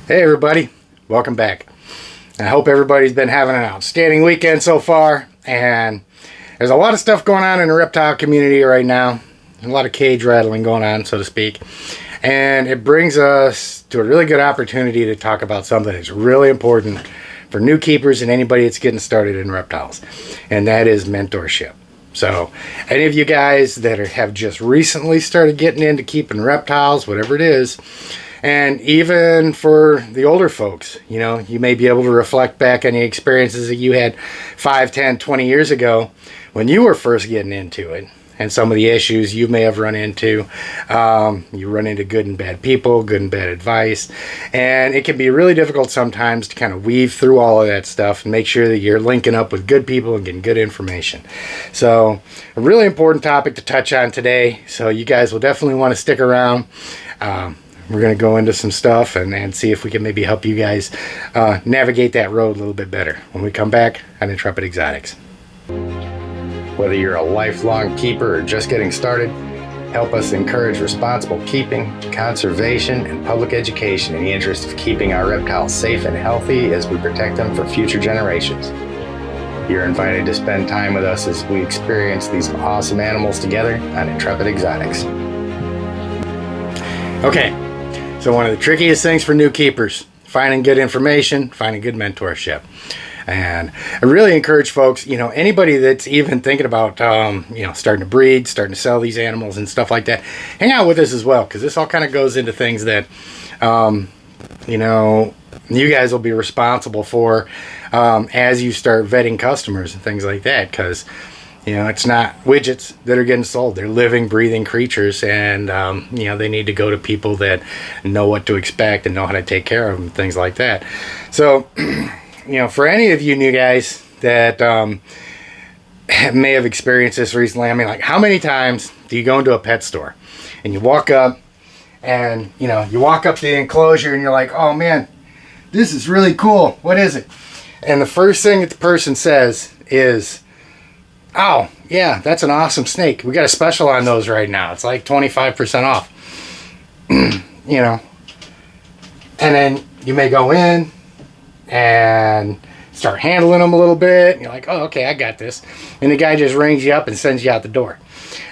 Hey everybody, welcome back. I hope everybody's been having an outstanding weekend so far, and there's a lot of stuff going on in the reptile community right now. A lot of cage rattling going on, so to speak, and it brings us to a really good opportunity to talk about something that's really important for new keepers and anybody that's getting started in reptiles, and that is mentorship. So any of you guys that have just recently started getting into keeping reptiles, whatever it is, and even for the older folks, you know, you may be able to reflect back on the experiences that you had 5, 10, 20 years ago when you were first getting into it, and some of the issues you may have run into. You run into good and bad people, good and bad advice, and it can be really difficult sometimes to kind of weave through all of that stuff and make sure that you're linking up with good people and getting good information. So a really important topic to touch on today, so you guys will definitely want to stick around. We're going to go into some stuff and see if we can maybe help you guys navigate that road a little bit better when we come back on Intrepid Exotics. Whether you're a lifelong keeper or just getting started, help us encourage responsible keeping, conservation, and public education in the interest of keeping our reptiles safe and healthy as we protect them for future generations. You're invited to spend time with us as we experience these awesome animals together on Intrepid Exotics. Okay. So one of the trickiest things for new keepers, finding good information, finding good mentorship. And I really encourage folks, you know, anybody that's even thinking about, you know, starting to breed, starting to sell these animals and stuff like that, hang out with us as well, because this all kind of goes into things that, you know, you guys will be responsible for as you start vetting customers and things like that, because you know, it's not widgets that are getting sold. They're living, breathing creatures, and you know, they need to go to people that know what to expect and know how to take care of them, things like that. So, you know, for any of you new guys that may have experienced this recently, I mean, like, how many times do you go into a pet store and you walk up and, you know, you walk up to the enclosure and you're like, oh man, this is really cool. What is it? And the first thing that the person says is, oh, yeah, that's an awesome snake. We got a special on those right now. It's like 25% off. You know. And then you may go in and start handling them a little bit. And you're like, oh, okay, I got this. And the guy just rings you up and sends you out the door.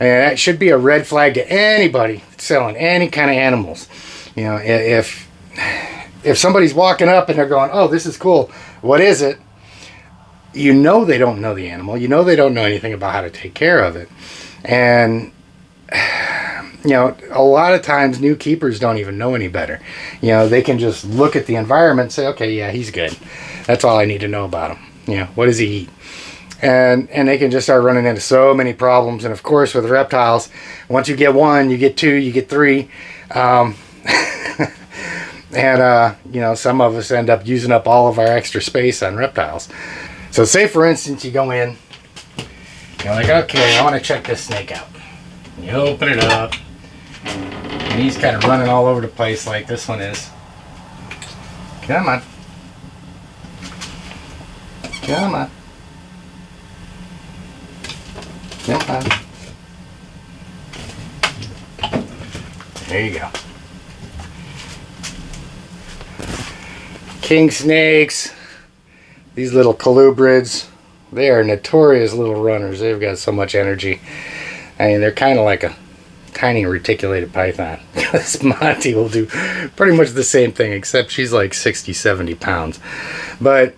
And that should be a red flag to anybody selling any kind of animals. You know, if somebody's walking up and they're going, oh, this is cool. What is it? You know they don't know the animal. You know they don't know anything about how to take care of it. And, you know, a lot of times new keepers don't even know any better. You know, they can just look at the environment and say, okay, yeah, he's good. That's all I need to know about him. You know, what does he eat? And they can just start running into so many problems. And, of course, with reptiles, once you get one, you get two, you get three. And, you know, some of us end up using up all of our extra space on reptiles. So say, for instance, you go in, you're like, okay, I want to check this snake out. You open it up, and he's kind of running all over the place like this one is. Come on. Come on. Come on. There you go. King snakes. These little colubrids, they are notorious little runners. They've got so much energy. I mean, they're kind of like a tiny reticulated python. This Monty will do pretty much the same thing, except she's like 60, 70 pounds. But,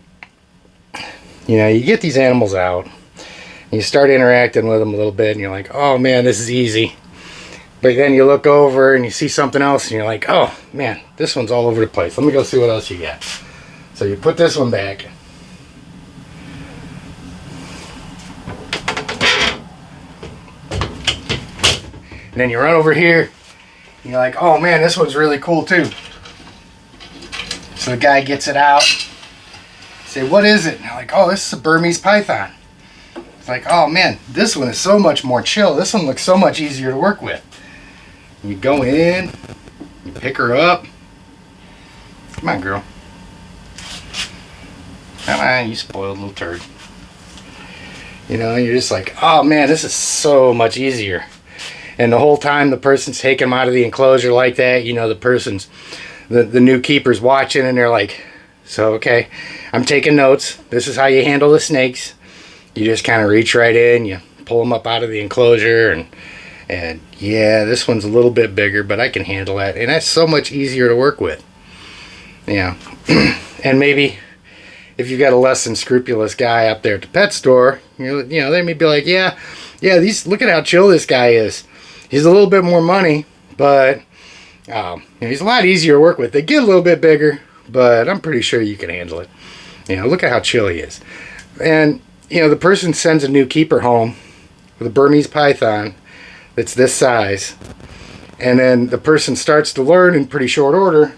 you know, you get these animals out, and you start interacting with them a little bit, and you're like, oh man, this is easy. But then you look over and you see something else, and you're like, oh man, this one's all over the place. Let me go see what else you got. So you put this one back. And then you run over here, and you're like, oh man, this one's really cool too. So the guy gets it out. Say, what is it? And you're like, oh, this is a Burmese python. It's like, oh man, this one is so much more chill. This one looks so much easier to work with. And you go in, you pick her up. Come on, girl. Come on, you spoiled little turd. You know, you're just like, oh man, this is so much easier. And the whole time the person's taking them out of the enclosure like that, you know, the person's the new keepers watching, and they're like, so okay, I'm taking notes. This is how you handle the snakes. You just kind of reach right in, you pull them up out of the enclosure, and yeah, this one's a little bit bigger, but I can handle that, and that's so much easier to work with. Yeah. And maybe if you've got a less than scrupulous guy up there at the pet store, you know, they may be like, yeah, these, look at how chill this guy is. He's a little bit more money, but you know, he's a lot easier to work with. They get a little bit bigger, but I'm pretty sure you can handle it. You know, look at how chill he is. And, you know, the person sends a new keeper home with a Burmese python that's this size, and then the person starts to learn in pretty short order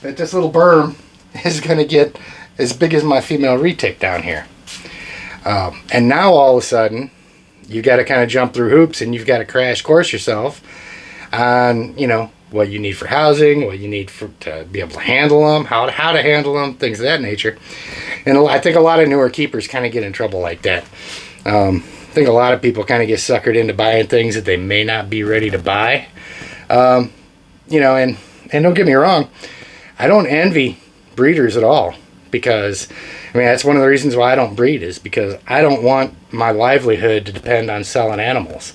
that this little Burm is going to get as big as my female retic down here. And now all of a sudden, you've got to kind of jump through hoops, and you've got to crash course yourself on, you know, what you need for housing, what you need to be able to handle them, how to handle them, things of that nature. And I think a lot of newer keepers kind of get in trouble like that. I think a lot of people kind of get suckered into buying things that they may not be ready to buy. You know, and don't get me wrong, I don't envy breeders at all, because I mean, that's one of the reasons why I don't breed, is because I don't want my livelihood to depend on selling animals.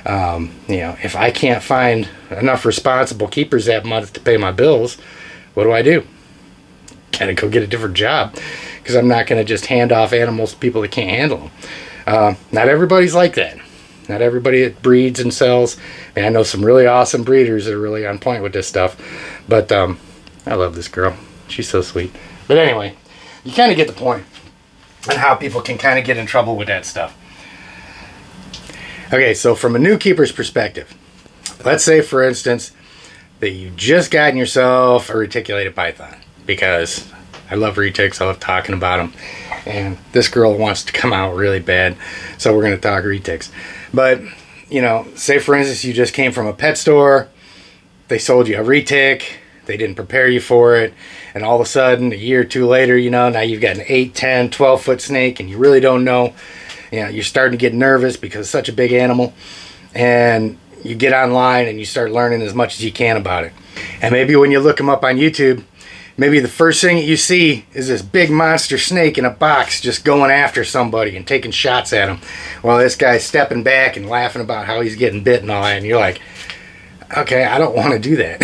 You know, if I can't find enough responsible keepers that month to pay my bills, what do? Gotta go get a different job, because I'm not going to just hand off animals to people that can't handle them. Not everybody's like that. Not everybody that breeds and sells. And I know some really awesome breeders that are really on point with this stuff. But I love this girl. She's so sweet. But anyway, you kind of get the point on how people can kind of get in trouble with that stuff. Okay, so from a new keeper's perspective, let's say, for instance, that you just gotten yourself a reticulated python, because I love retics, I love talking about them, and this girl wants to come out really bad, so we're going to talk retics. But, you know, say for instance you just came from a pet store, they sold you a retic, they didn't prepare you for it, and all of a sudden, a year or two later, you know, now you've got an 8, 10, 12-foot snake, and you really don't know. You know, you're starting to get nervous because it's such a big animal, and you get online and you start learning as much as you can about it. And maybe when you look them up on YouTube, maybe the first thing that you see is this big monster snake in a box just going after somebody and taking shots at him, while this guy's stepping back and laughing about how he's getting bit and all that, and you're like, okay, I don't want to do that.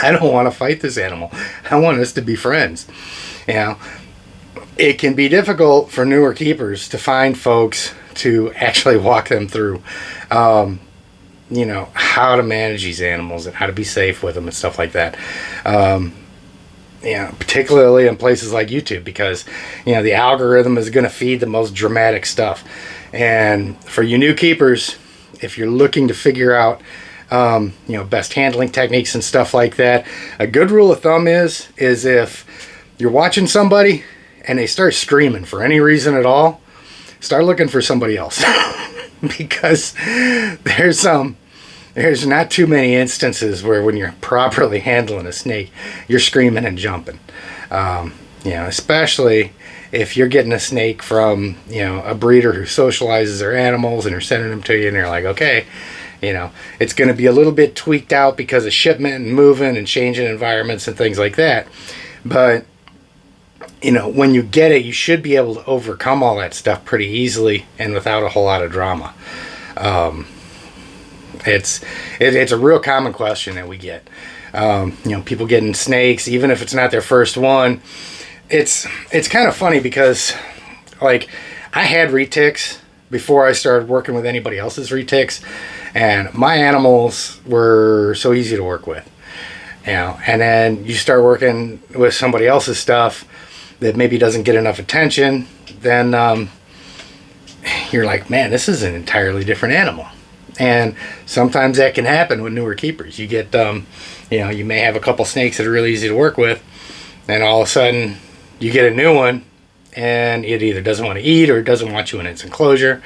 I don't want to fight this animal. I want us to be friends. You know, it can be difficult for newer keepers to find folks to actually walk them through, you know, how to manage these animals and how to be safe with them and stuff like that. You know, particularly in places like YouTube, because, you know, the algorithm is going to feed the most dramatic stuff. And for you new keepers, if you're looking to figure out, you know, best handling techniques and stuff like that, a good rule of thumb is if you're watching somebody and they start screaming for any reason at all, start looking for somebody else. Because there's not too many instances where when you're properly handling a snake, you're screaming and jumping. You know, especially if you're getting a snake from, you know, a breeder who socializes their animals and they're sending them to you, and they're like, okay, you know, it's going to be a little bit tweaked out because of shipment and moving and changing environments and things like that. But, you know, when you get it, you should be able to overcome all that stuff pretty easily and without a whole lot of drama. It's a real common question that we get. You know, people getting snakes, even if it's not their first one. It's kind of funny because, like, I had retics before I started working with anybody else's retics, and my animals were so easy to work with. You know, and then you start working with somebody else's stuff that maybe doesn't get enough attention, then you're like, man, this is an entirely different animal. And sometimes that can happen with newer keepers. You get, you know, you may have a couple snakes that are really easy to work with, and all of a sudden you get a new one, and it either doesn't want to eat or it doesn't want you in its enclosure.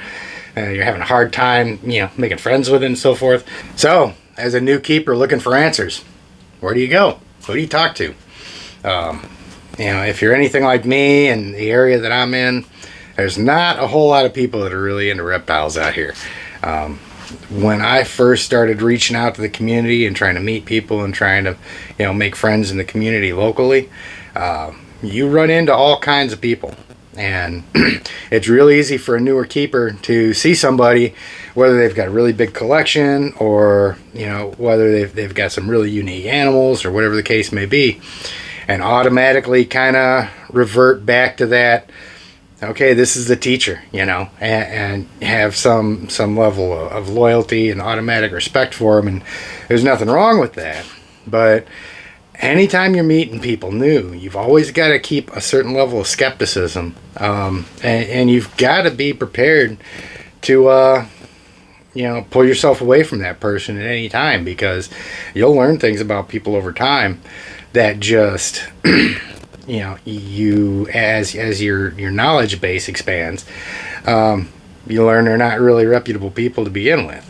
You're having a hard time, you know, making friends with it and so forth. So, as a new keeper looking for answers, where do you go? Who do you talk to? You know, if you're anything like me and the area that I'm in, there's not a whole lot of people that are really into reptiles out here. when I first started reaching out to the community and trying to meet people and trying to, make friends in the community locally, you run into all kinds of people. And it's really easy for a newer keeper to see somebody, whether they've got a really big collection or, whether they've got some really unique animals or whatever the case may be, and automatically kind of revert back to that, okay, this is the teacher, and have some level of loyalty and automatic respect for them. And there's nothing wrong with that. But anytime you're meeting people new, you've always got to keep a certain level of skepticism. And you've got to be prepared to, pull yourself away from that person at any time, because you'll learn things about people over time that just, you as your knowledge base expands, you learn they're not really reputable people to begin with.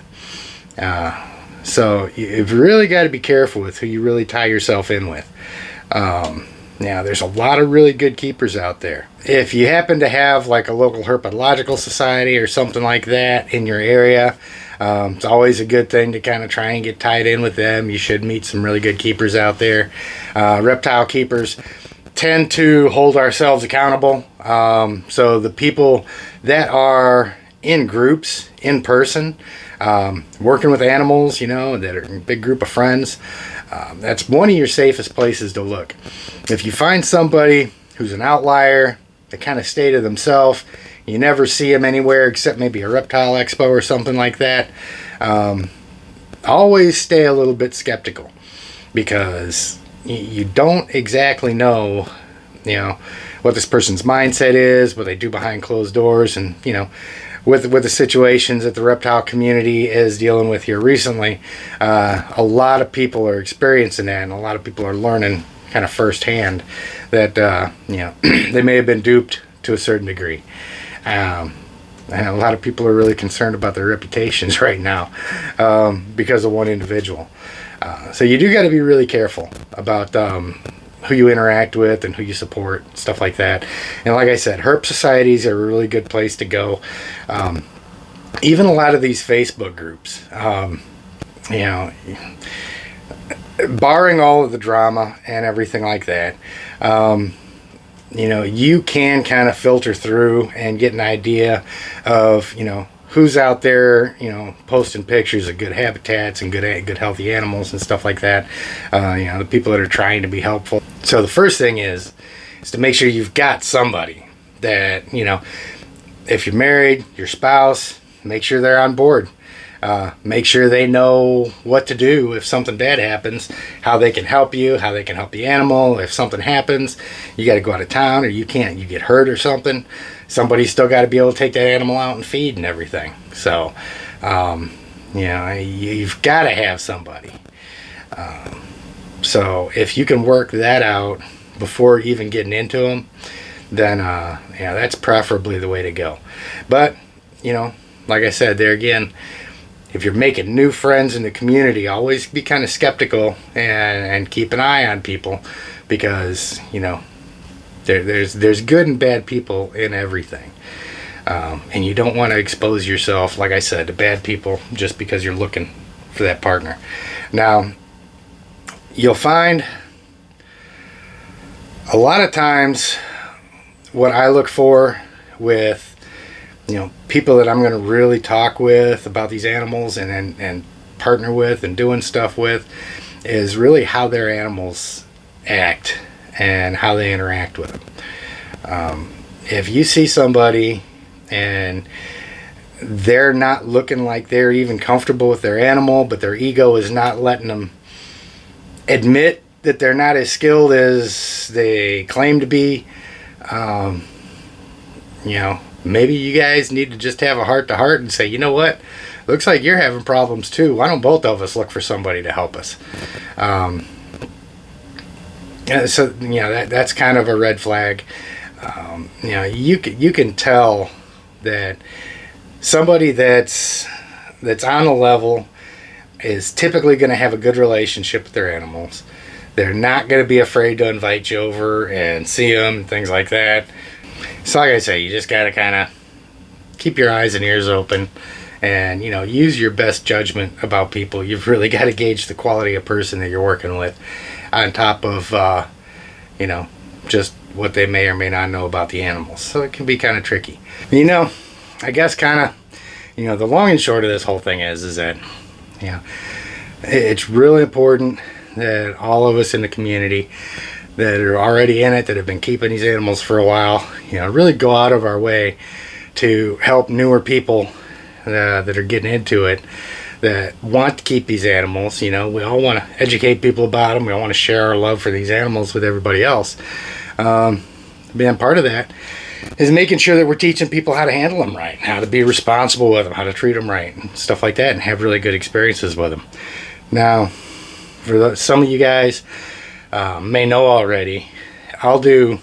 So you've really got to be careful with who you really tie yourself in with. Now, there's a lot of really good keepers out there. If you happen to have like a local herpetological society or something like that in your area, it's always a good thing to kind of try and get tied in with them. You should meet some really good keepers out there. Reptile keepers tend to hold ourselves accountable. So the people that are in groups, in person, working with animals, that are a big group of friends, that's one of your safest places to look. If you find somebody who's an outlier, they kind of stay to themselves, you never see them anywhere except maybe a reptile expo or something like that, always stay a little bit skeptical, because you don't exactly know, what this person's mindset is, what they do behind closed doors. And, with the situations that the reptile community is dealing with here recently, a lot of people are experiencing that, and a lot of people are learning kind of firsthand that, they may have been duped to a certain degree. And a lot of people are really concerned about their reputations right now, because of one individual. So you do got to be really careful about who you interact with and who you support, stuff like that. And like I said, herp societies are a really good place to go. Even a lot of these Facebook groups, barring all of the drama and everything like that, you can kind of filter through and get an idea of, who's out there, posting pictures of good habitats and good healthy animals and stuff like that. The people that are trying to be helpful. So the first thing is to make sure you've got somebody that, if you're married, your spouse, make sure they're on board. Make sure they know what to do if something bad happens, how they can help you, how they can help the animal. If something happens, you got to go out of town, or you get hurt or something, somebody's still got to be able to take that animal out and feed and everything. So, you've got to have somebody. So if you can work that out before even getting into them, then, that's preferably the way to go. But, like I said, there again, if you're making new friends in the community, always be kind of skeptical and keep an eye on people, because, there's good and bad people in everything. And you don't want to expose yourself, like I said, to bad people just because you're looking for that partner. Now, you'll find a lot of times what I look for with, people that I'm going to really talk with about these animals and partner with and doing stuff with, is really how their animals act and how they interact with them. If you see somebody and they're not looking like they're even comfortable with their animal, but their ego is not letting them admit that they're not as skilled as they claim to be, maybe you guys need to just have a heart-to-heart and say, you know what, looks like you're having problems too. Why don't both of us look for somebody to help us? So that's kind of a red flag. You can tell that somebody that's on a level is typically going to have a good relationship with their animals. They're not going to be afraid to invite you over and see them, things like that. So like I say, you just got to kind of keep your eyes and ears open and use your best judgment about people. You've really got to gauge the quality of person that you're working with, on top of just what they may or may not know about the animals. So it can be kind of tricky. I guess kind of the long and short of this whole thing is that it's really important that all of us in the community that are already in it, that have been keeping these animals for a while, really go out of our way to help newer people that are getting into it, that want to keep these animals. We all want to educate people about them. We all want to share our love for these animals with everybody else. Being part of that is making sure that we're teaching people how to handle them right, how to be responsible with them, how to treat them right, and stuff like that, and have really good experiences with them. Now, for some of you guys may know already, I'll do,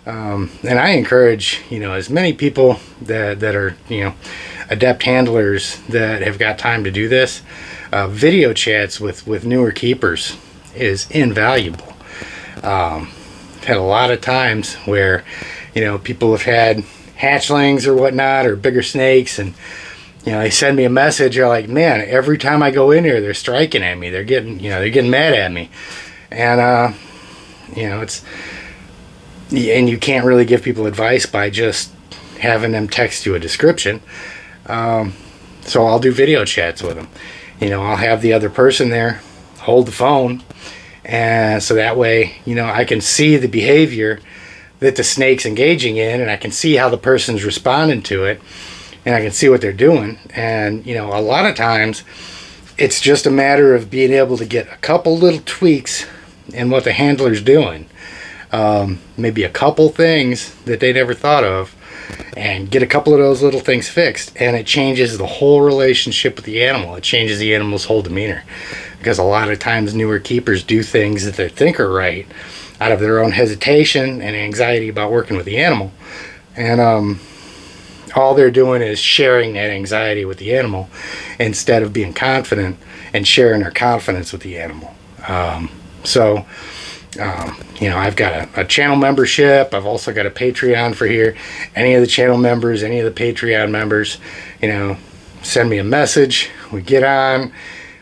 and I encourage, as many people that are, adept handlers that have got time to do this, video chats with newer keepers is invaluable. I've had a lot of times where, people have had hatchlings or whatnot, or bigger snakes, and they send me a message. They're like, man, every time I go in here, they're striking at me. They're getting mad at me. And, and you can't really give people advice by just having them text you a description. So I'll do video chats with them. I'll have the other person there hold the phone. And so that way, I can see the behavior that the snake's engaging in, and I can see how the person's responding to it, and I can see what they're doing. And, a lot of times it's just a matter of being able to get a couple little tweaks in what the handler's doing. Maybe a couple things that they never thought of, and get a couple of those little things fixed, and it changes the whole relationship with the animal. It changes the animal's whole demeanor, because a lot of times newer keepers do things that they think are right out of their own hesitation and anxiety about working with the animal, and all they're doing is sharing that anxiety with the animal instead of being confident and sharing their confidence with the animal. I've got a channel membership. I've also got a Patreon for here. Any of the channel members, any of the Patreon members, send me a message. We get on,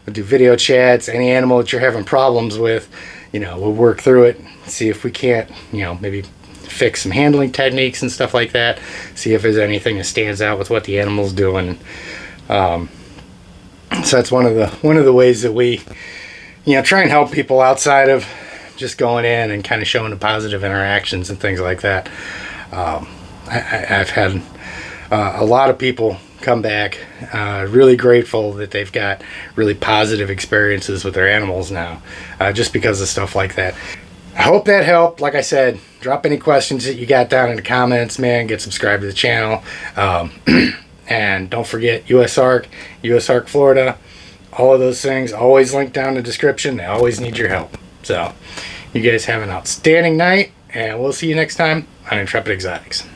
we'll do video chats. Any animal that you're having problems with, we'll work through it, see if we can't, maybe fix some handling techniques and stuff like that. See if there's anything that stands out with what the animal's doing. So that's one of the ways that we, try and help people outside of just going in and kind of showing the positive interactions and things like that. I've had a lot of people come back really grateful that they've got really positive experiences with their animals now, just because of stuff like that. I hope that helped. Like I said, drop any questions that you got down in the comments, man. Get subscribed to the channel. And don't forget USARK Florida, all of those things always linked down in the description. They always need your help. So you guys have an outstanding night, and we'll see you next time on Intrepid Exotics.